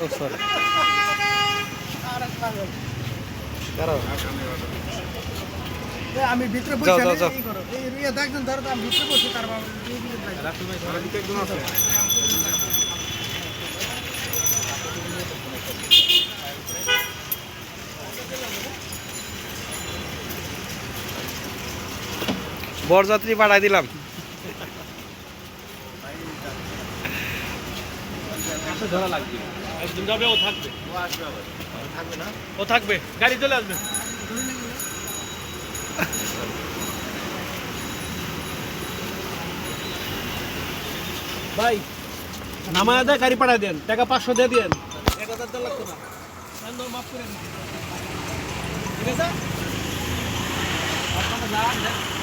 ও sorry আমি ভিতরে বসে এই করো এই রিয়া দেখছেন ধরো আমি ভিতরে বসে তার বাবা একদম আছে বরযাত্রী পাঠাই দিলাম। ধরা লাগবে একদিন যাবে ও থাকবে ও আসবে আবার থাকবে না ও থাকবে গাড়ি চলে আসবে ভাই নামায় দেয় গাড়ি পাঠায় দেন টাকা 500 দিয়ে দেন 1000 লাগতো না মাফ করে দিন ঠিক আছে আপনারা যান